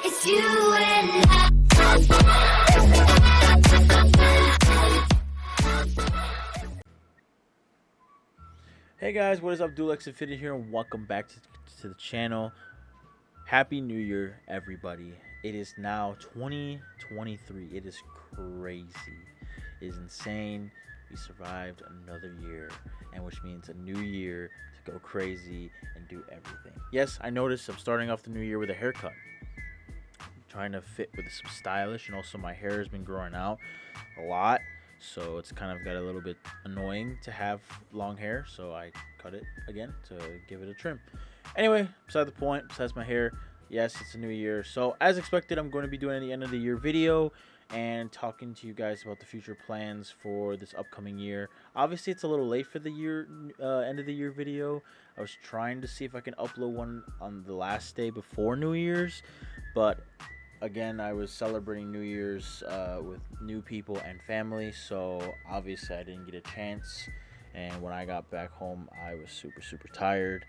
It's you and I. Hey guys, what is up? Dulex Infinity here, and welcome back to the channel. Happy New Year, everybody! It is now 2023. It is crazy. It is insane. We survived another year, and which means a new year to go crazy and do everything. Yes, I noticed I'm starting off the new year with a haircut. I'm trying to fit with some stylish, and also my hair has been growing out a lot. So it's kind of got a little bit annoying to have long hair, so I cut it again to give it a trim. Anyway, beside the point, besides my hair, yes, it's a new year. So as expected, I'm going to be doing the end of the year video and talking to you guys about the future plans for this upcoming year. Obviously, it's a little late for the year end of the year video. I was trying to see if I can upload one on the last day before New Year's, but again, I was celebrating New Year's with new people and family, so obviously I didn't get a chance. And when I got back home, I was super tired.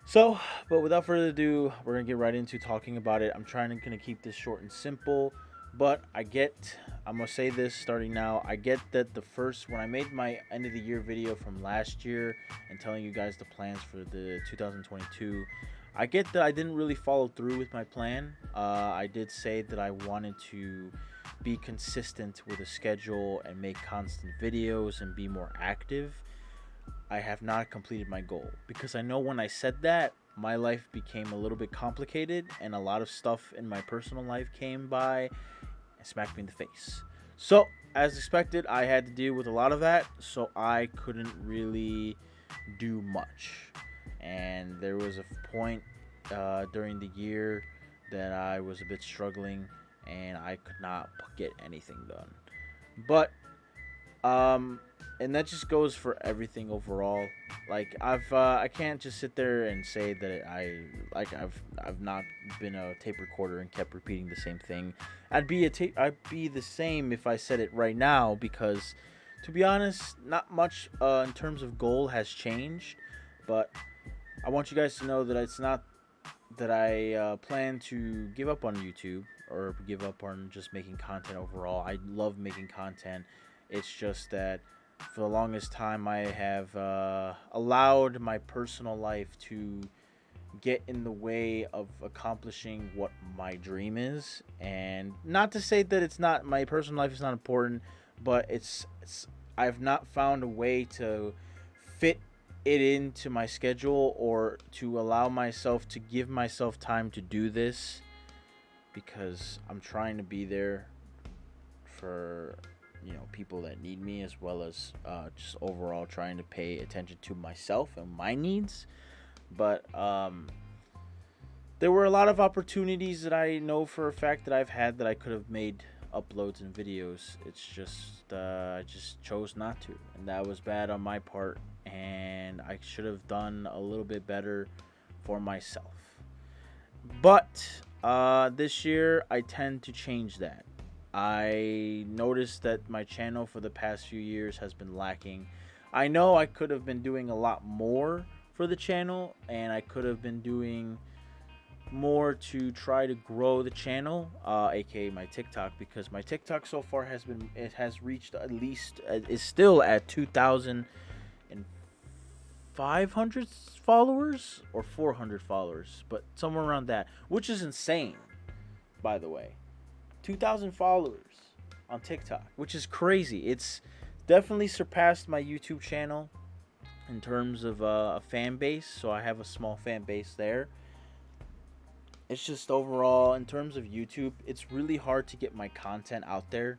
So, but without further ado, we're gonna get right into talking about it. I'm trying to keep this short and simple, but I'm gonna say this starting now. I get that when I made my end of the year video from last year and telling you guys the plans for the 2022. I get that I didn't really follow through with my plan. I did say that I wanted to be consistent with a schedule and make constant videos and be more active. I have not completed my goal because I know when I said that, my life became a little bit complicated and a lot of stuff in my personal life came by and smacked me in the face. So, as expected, I had to deal with a lot of that, so I couldn't really do much. And there was a point during the year that I was a bit struggling and I could not get anything done. But and that just goes for everything overall. Like I can't just sit there and say that I've not been a tape recorder and kept repeating the same thing. I'd be the same if I said it right now, because to be honest, not much in terms of goal has changed. But I want you guys to know that it's not that I plan to give up on YouTube or give up on just making content overall. I love making content. It's just that for the longest time I have allowed my personal life to get in the way of accomplishing what my dream is. And not to say that my personal life is not important, but I've not found a way to fit it into my schedule or to allow myself to give myself time to do this, because I'm trying to be there for people that need me, as well as just overall trying to pay attention to myself and my needs. But there were a lot of opportunities that I know for a fact that I've had that I could have made uploads and videos. It's just I just chose not to, and that was bad on my part, and I should have done a little bit better for myself. But this year I tend to change that. I noticed that my channel for the past few years has been lacking. I know I could have been doing a lot more for the channel, and I could have been doing more to try to grow the channel, aka my TikTok, because my TikTok so far has reached at least is still at 2,500 followers or 400 followers, but somewhere around that, which is insane, by the way. 2,000 followers on TikTok, which is crazy. It's definitely surpassed my YouTube channel in terms of a fan base, so I have a small fan base there. It's just overall, in terms of YouTube, it's really hard to get my content out there,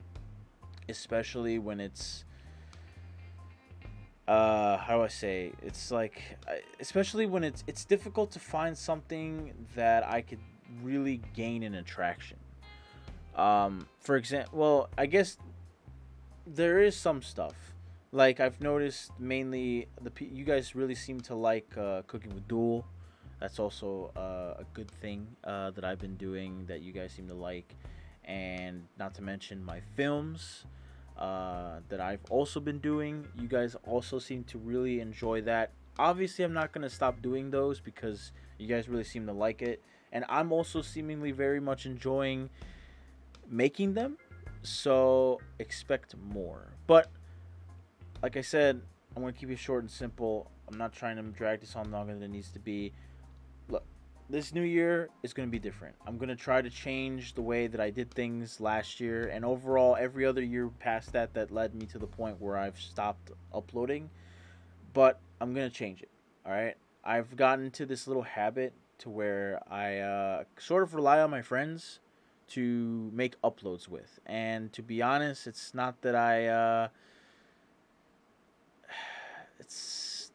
especially when it's how do I say, it's like, especially when it's difficult to find something that I could really gain an attraction. For example, well, I guess there is some stuff. Like, I've noticed mainly you guys really seem to like cooking with Duel. That's also a good thing that I've been doing that you guys seem to like. And not to mention my films that I've also been doing. You guys also seem to really enjoy that. Obviously, I'm not going to stop doing those because you guys really seem to like it. and I'm also seemingly very much enjoying making them. So expect more. But like I said, I'm gonna keep it short and simple. I'm not trying to drag this on longer than it needs to be. Look, this new year is gonna be different. I'm gonna try to change the way that I did things last year, and overall, every other year past that led me to the point where I've stopped uploading. But I'm gonna change it. All right. I've gotten to this little habit to where I sort of rely on my friends to make uploads with, and to be honest, it's not that it's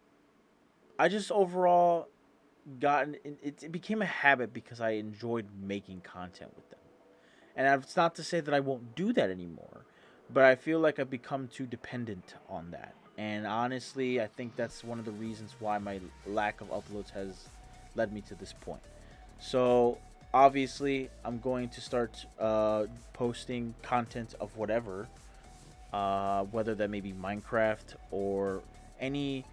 I just overall it became a habit because I enjoyed making content with them. And it's not to say that I won't do that anymore, but I feel like I've become too dependent on that. And honestly, I think that's one of the reasons why my lack of uploads has led me to this point. So, obviously, I'm going to start posting content of whatever, whether that may be Minecraft or any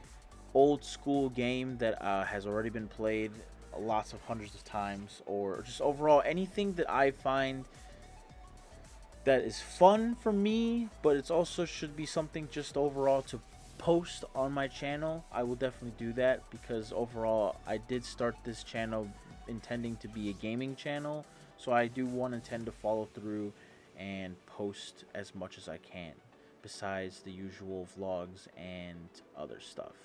old school game that has already been played lots of hundreds of times, or just overall anything that I find that is fun for me, but it's also should be something just overall to post on my channel. I will definitely do that because overall I did start this channel intending to be a gaming channel, so I do want to tend to follow through and post as much as I can besides the usual vlogs and other stuff.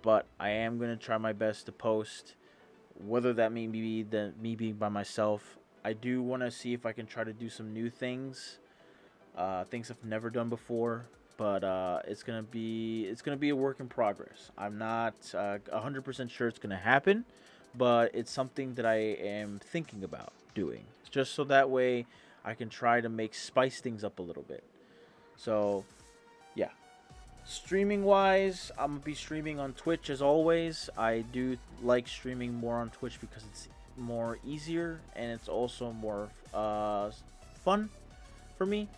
But I am going to try my best to post, whether that may be me being by myself. I do want to see if I can try to do some new things, things I've never done before. But it's gonna be a work in progress. I'm not 100% sure it's gonna happen, but it's something that I am thinking about doing, just so that way I can try to spice things up a little bit. So, yeah. Streaming wise, I'm gonna be streaming on Twitch as always. I do like streaming more on Twitch because it's more easier and it's also more fun for me.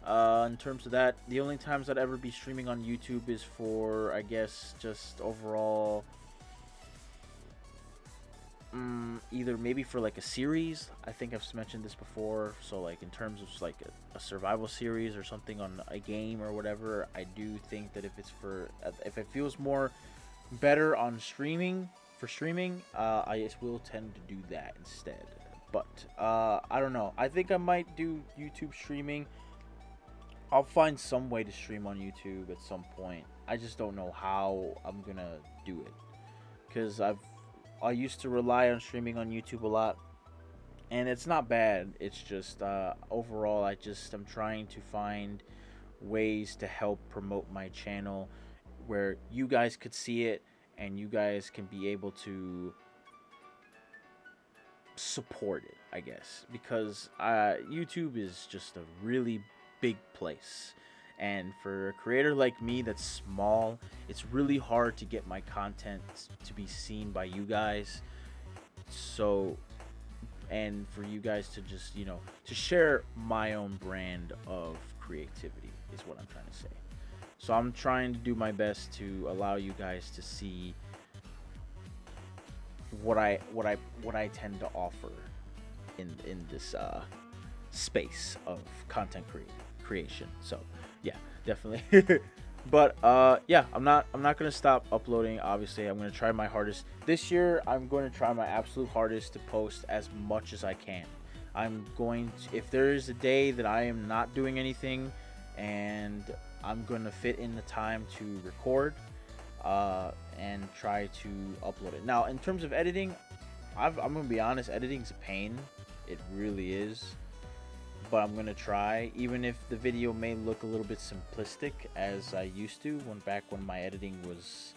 In terms of that, the only times I'd ever be streaming on YouTube is for, I guess, just overall, either maybe for like a series. I think I've mentioned this before. So like in terms of like a survival series or something on a game or whatever, I do think that if it feels more better on streaming, I just will tend to do that instead. But I don't know. I think I might do YouTube streaming. I'll find some way to stream on YouTube at some point. I just don't know how I'm gonna do it, because I used to rely on streaming on YouTube a lot, and it's not bad. It's just overall, I'm trying to find ways to help promote my channel where you guys could see it and you guys can be able to support it, I guess, because YouTube is just a really big place, and for a creator like me that's small, it's really hard to get my content to be seen by you guys. So, and for you guys to just, to share my own brand of creativity is what I'm trying to say. So I'm trying to do my best to allow you guys to see what I tend to offer in this space of content creation. So yeah, definitely. But yeah, I'm not gonna stop uploading. Obviously, I'm gonna try my hardest this year. I'm going to try my absolute hardest to post as much as I can. I'm going to, if there is a day that I am not doing anything and I'm going to fit in the time to record and try to upload it. Now, in terms of editing, I'm going to be honest, editing's a pain. It really is. But I'm going to try, even if the video may look a little bit simplistic as I used to back when my editing was,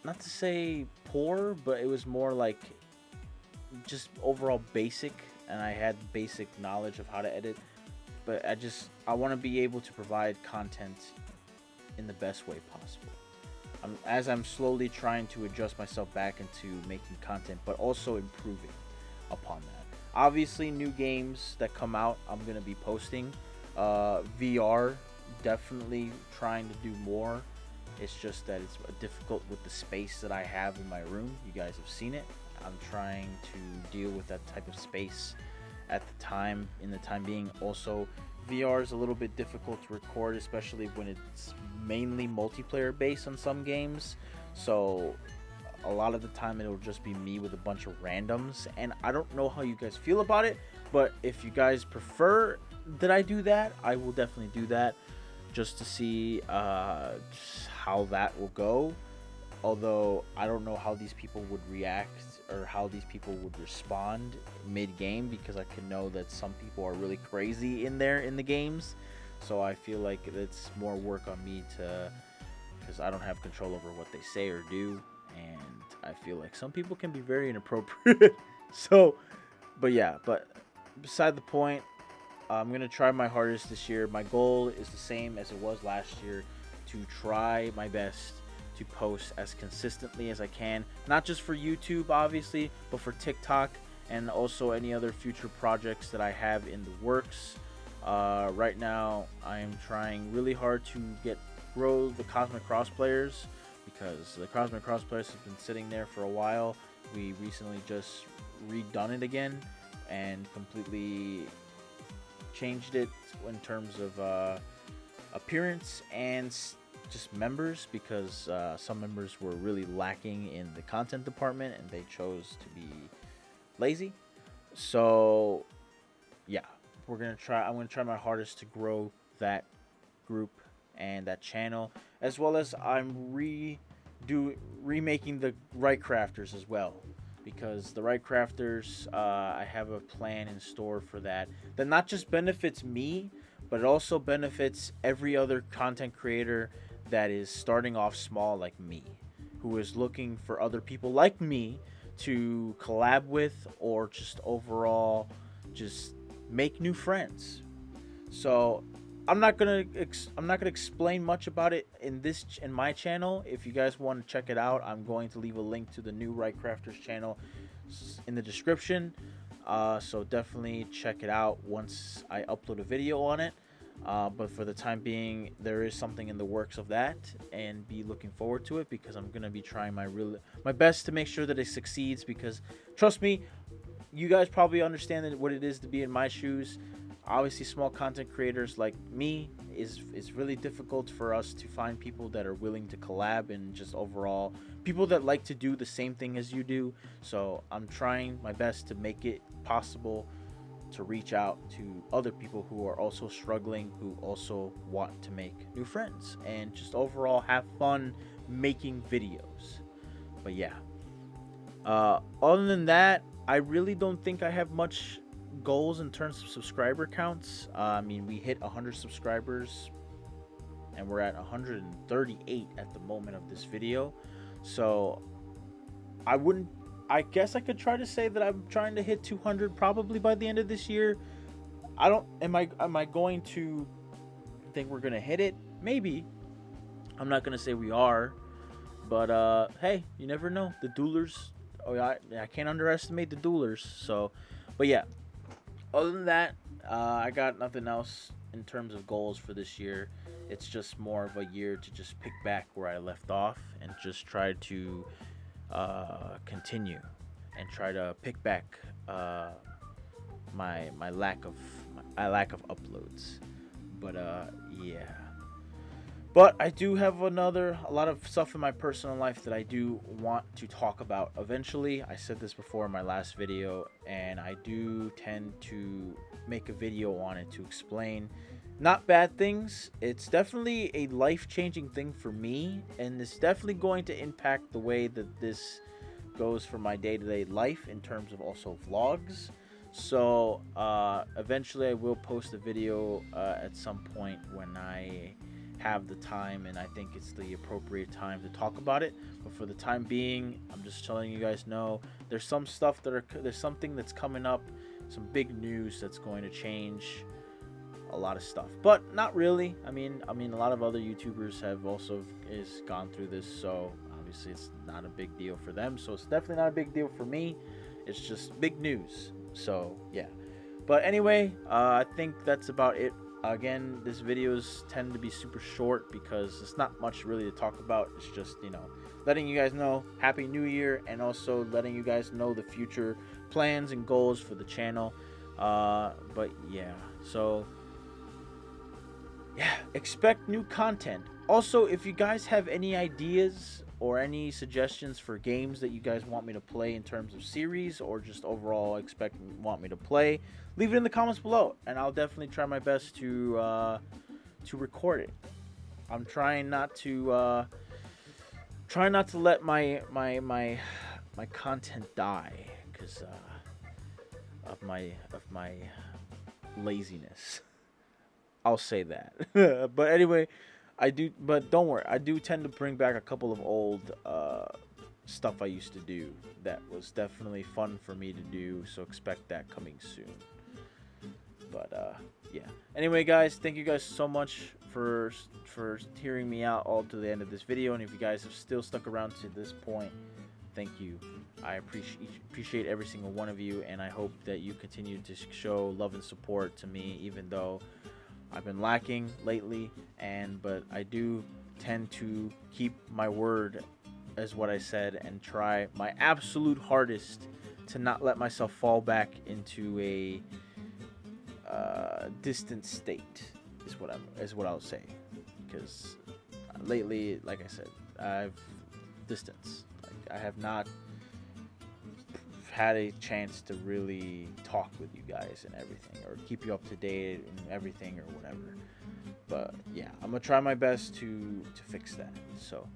not to say poor, but it was more like just overall basic, and I had basic knowledge of how to edit. But I want to be able to provide content in the best way possible. As I'm slowly trying to adjust myself back into making content, but also improving upon that. Obviously, new games that come out, I'm going to be posting. VR, definitely trying to do more It's just that it's difficult with the space that I have in my room. You guys have seen it. I'm trying to deal with that type of space at the time, in the time being. Also, VR is a little bit difficult to record, especially when it's mainly multiplayer based on some games. So a lot of the time it'll just be me with a bunch of randoms, and I don't know how you guys feel about it, but if you guys prefer that I do that, I will definitely do that, just to see how that will go. Although I don't know how these people would react or how these people would respond mid-game, because I can know that some people are really crazy in there in the games. So I feel like it's more work on me because I don't have control over what they say or do, and I feel like some people can be very inappropriate. So, but beside the point, I'm gonna try my hardest this year. My goal is the same as it was last year, to try my best to post as consistently as I can, not just for YouTube obviously, but for TikTok and also any other future projects that I have in the works. Right now I am trying really hard to grow the Cosmic Crossplayers, because the Cosmic Crossplayers have been sitting there for a while. We recently just redone it again and completely changed it in terms of appearance and just members, because some members were really lacking in the content department and they chose to be lazy. So yeah, I'm gonna try my hardest to grow that group and that channel, as well as I'm remaking the Wright crafters as well, because the Wright crafters, I have a plan in store for that not just benefits me, but it also benefits every other content creator that is starting off small like me, who is looking for other people like me to collab with, or just overall just make new friends. So I'm not gonna explain much about it in my channel. If you guys want to check it out, I'm going to leave a link to the new Wright Crafters channel in the description. So definitely check it out once I upload a video on it. But for the time being, there is something in the works of that, and be looking forward to it, because I'm gonna be trying my best to make sure that it succeeds. Because trust me, you guys probably understand what it is to be in my shoes. Obviously, small content creators like me, it's really difficult for us to find people that are willing to collab, and just overall people that like to do the same thing as you do. So I'm trying my best to make it possible to reach out to other people who are also struggling, who also want to make new friends, and just overall have fun making videos. But yeah, other than that, I really don't think I have much goals in terms of subscriber counts. I mean, we hit 100 subscribers and we're at 138 at the moment of this video. So I guess I could try to say that I'm trying to hit 200 probably by the end of this year. Am I going to think we're gonna hit it? Maybe. I'm not gonna say we are, but hey, you never know. The duelers, I can't underestimate the duelers. So, but yeah, other than that, I got nothing else in terms of goals for this year. It's just more of a year to just pick back where I left off and just try to continue and try to pick back my lack of uploads. But yeah, but I do have a lot of stuff in my personal life that I do want to talk about eventually. I said this before in my last video, and I do tend to make a video on it to explain not bad things. It's definitely a life-changing thing for me, and it's definitely going to impact the way that this goes for my day-to-day life in terms of also vlogs. So eventually I will post a video at some point when I have the time, and I think it's the appropriate time to talk about it. But for the time being, I'm just telling you guys, know there's some stuff there's something that's coming up, some big news that's going to change a lot of stuff, but not really. I mean a lot of other YouTubers have also gone through this, so obviously it's not a big deal for them. So it's definitely not a big deal for me. It's just big news. So yeah, but anyway, I think that's about it Again, these videos tend to be super short because it's not much really to talk about. It's just, letting you guys know Happy New Year, and also letting you guys know the future plans and goals for the channel. But yeah, so yeah, expect new content. Also, if you guys have any ideas or any suggestions for games that you guys want me to play in terms of series, or just overall want me to play, leave it in the comments below, and I'll definitely try my best to record it. I'm trying not to let my content die because of my laziness. I'll say that. But anyway, but don't worry, I do tend to bring back a couple of old stuff I used to do that was definitely fun for me to do, so expect that coming soon. But yeah. Anyway, guys, thank you guys so much for hearing me out all to the end of this video, and if you guys have still stuck around to this point, thank you. I appreciate every single one of you, and I hope that you continue to show love and support to me, even though I've been lacking lately, but I do tend to keep my word as what I said and try my absolute hardest to not let myself fall back into a distant state is what I'll say, because lately, like I said, I've distanced. Like, I have not had a chance to really talk with you guys and everything, or keep you up to date and everything, or whatever. But yeah, I'm gonna try my best to fix that. So,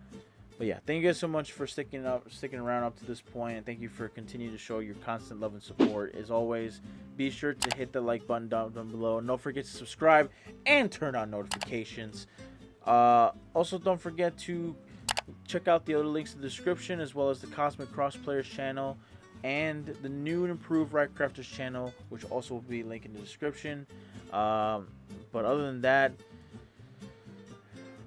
but yeah, thank you guys so much for sticking around up to this point, and thank you for continuing to show your constant love and support. As always, be sure to hit the like button down below, and don't forget to subscribe and turn on notifications. Also, don't forget to check out the other links in the description, as well as the Cosmic Crossplayers channel and the new and improved Wright channel, which also will be linked in the description. But other than that,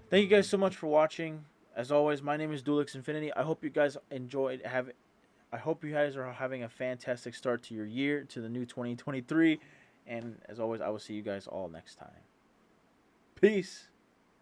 thank you guys so much for watching. As always, my name is Dulix Infinity. I hope you guys I hope you guys are having a fantastic start to your year, to the new 2023. And as always, I will see you guys all next time. Peace.